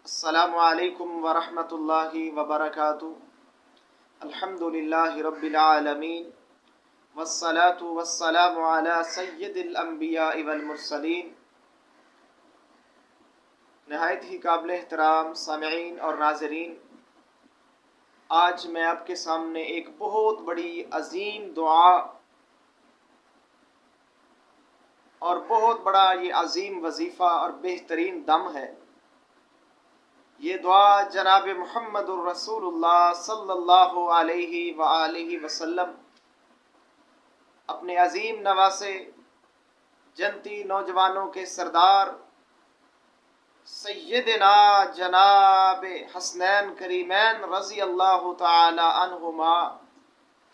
السلام علیکم ورحمۃ اللہ وبرکاتہ۔ الحمدللہ رب العالمین والصلاة والسلام علی سید الانبیاء والمرسلین۔ نہایت ہی قابل احترام سامعین اور ناظرین، آج میں آپ کے سامنے ایک بہت بڑی عظیم دعا اور بہت بڑا یہ عظیم وظیفہ اور بہترین دم ہے۔ یہ دعا جناب محمد الرسول اللہ صلی اللہ علیہ وآلہ وسلم اپنے عظیم نواسے جنتی نوجوانوں کے سردار سیدنا جناب حسنین کریمین رضی اللہ تعالی عنہما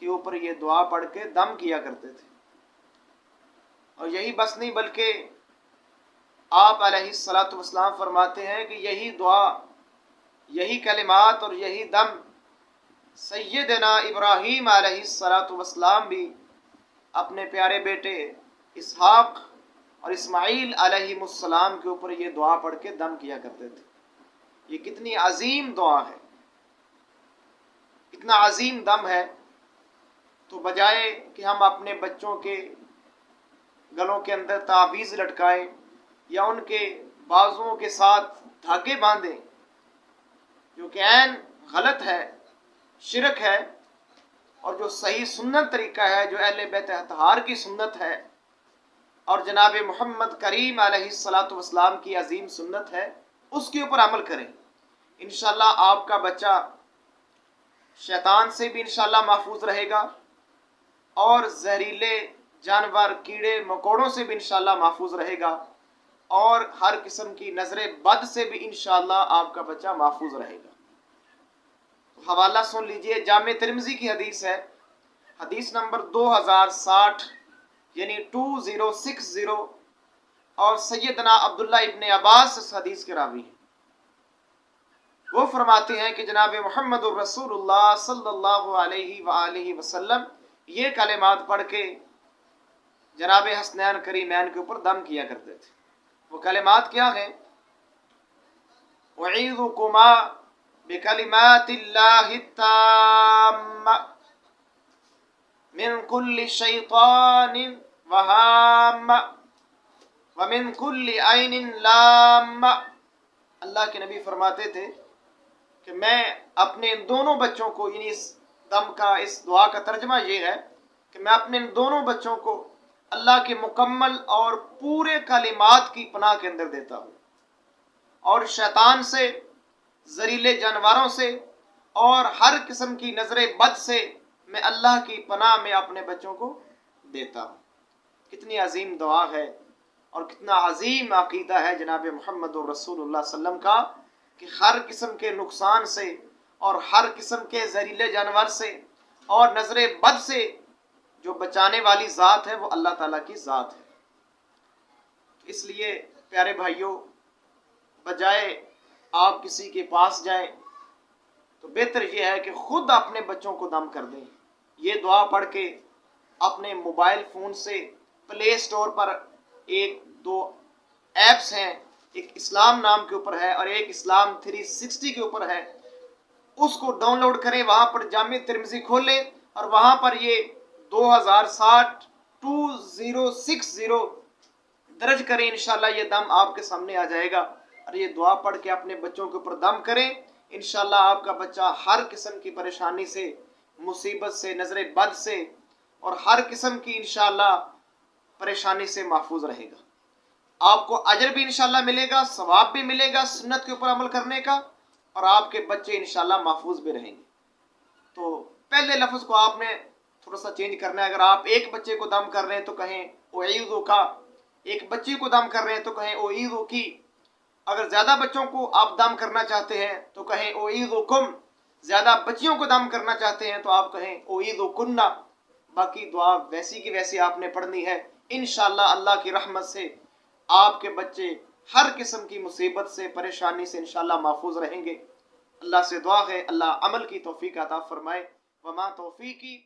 کے اوپر یہ دعا پڑھ کے دم کیا کرتے تھے۔ اور یہی بس نہیں بلکہ آپ علیہ الصلاۃ والسلام فرماتے ہیں کہ یہی دعا، یہی کلمات اور یہی دم سیدنا ابراہیم علیہ الصلاۃ والسلام بھی اپنے پیارے بیٹے اسحاق اور اسماعیل علیہ السلام کے اوپر یہ دعا پڑھ کے دم کیا کرتے تھے۔ یہ کتنی عظیم دعا ہے، کتنا عظیم دم ہے۔ تو بجائے کہ ہم اپنے بچوں کے گلوں کے اندر تعویذ لٹکائیں یا ان کے بازوؤں کے ساتھ دھاگے باندھیں، جو کہ عین غلط ہے، شرک ہے، اور جو صحیح سنت طریقہ ہے، جو اہل بیت اطہار کی سنت ہے اور جناب محمد کریم علیہ الصلاۃ والسلام کی عظیم سنت ہے، اس کے اوپر عمل کریں۔ انشاءاللہ آپ کا بچہ شیطان سے بھی انشاءاللہ محفوظ رہے گا اور زہریلے جانور، کیڑے مکوڑوں سے بھی انشاءاللہ محفوظ رہے گا، اور ہر قسم کی نظر بد سے بھی انشاءاللہ آپ کا بچہ محفوظ رہے گا۔ حوالہ سن لیجئے، جامع ترمذی کی حدیث ہے، حدیث نمبر 2060 یعنی 2060، اور سیدنا عبداللہ ابن عباس اس حدیث کے راوی ہیں۔ وہ فرماتے ہیں کہ جناب محمد الرسول اللہ صلی اللہ علیہ وآلہ وسلم یہ کلمات پڑھ کے جناب حسنین کریمین کے اوپر دم کیا کرتے تھے۔ وہ کلمات کیا ہیں؟ اعیذکما بکلمات اللہ التامہ من کل شیطان وہامہ ومن کل عین لامہ۔ اللہ کے نبی فرماتے تھے کہ میں اپنے ان دونوں بچوں کو، یعنی اس دم کا، اس دعا کا ترجمہ یہ ہے کہ میں اپنے ان دونوں بچوں کو اللہ کے مکمل اور پورے کلمات کی پناہ کے اندر دیتا ہوں، اور شیطان سے، زہریلے جانوروں سے اور ہر قسم کی نظر بد سے میں اللہ کی پناہ میں اپنے بچوں کو دیتا ہوں۔ کتنی عظیم دعا ہے اور کتنا عظیم عقیدہ ہے جناب محمد رسول اللہ صلی اللہ علیہ وسلم کا، کہ ہر قسم کے نقصان سے اور ہر قسم کے زہریلے جانور سے اور نظر بد سے جو بچانے والی ذات ہے وہ اللہ تعالیٰ کی ذات ہے۔ اس لیے پیارے بھائیوں، بجائے آپ کسی کے پاس جائیں تو بہتر یہ ہے کہ خود اپنے بچوں کو دم کر دیں۔ یہ دعا پڑھ کے اپنے موبائل فون سے پلے اسٹور پر ایک دو ایپس ہیں، ایک اسلام نام کے اوپر ہے اور ایک اسلام 360 کے اوپر ہے، اس کو ڈاؤن لوڈ کریں، وہاں پر جامع ترمذی کھولیں اور وہاں پر یہ 2060 2060 درج کریں۔ انشاءاللہ یہ دم آپ کے سامنے آ جائے گا، اور یہ دعا پڑھ کے اپنے بچوں کے اوپر دم کریں۔ انشاءاللہ آپ کا بچہ ہر قسم کی پریشانی سے، مصیبت سے، نظر بد سے اور ہر قسم کی انشاءاللہ پریشانی سے محفوظ رہے گا۔ آپ کو اجر بھی انشاءاللہ ملے گا، ثواب بھی ملے گا سنت کے اوپر عمل کرنے کا، اور آپ کے بچے انشاءاللہ محفوظ بھی رہیں گے۔ تو پہلے لفظ کو آپ نے تھوڑا سا چینج کرنا ہے۔ اگر آپ ایک بچے کو دم کر رہے ہیں تو کہیں اعیذو کا، ایک بچی کو دم کر رہے ہیں تو کہیں اعیذو کی، اگر زیادہ بچوں کو آپ دم کرنا چاہتے ہیں تو کہیں اعیذو کم، زیادہ بچیوں کو دم کرنا چاہتے ہیں تو آپ کہیں اعیذو کنہ۔ باقی دعا ویسی کی ویسی آپ نے پڑھنی ہے۔ انشاءاللہ اللہ کی رحمت سے آپ کے بچے ہر قسم کی مصیبت سے، پریشانی سے انشاءاللہ محفوظ رہیں گے۔ اللہ سے دعا ہے اللہ عمل کی توفیق عطا فرمائے۔ وما توفیقی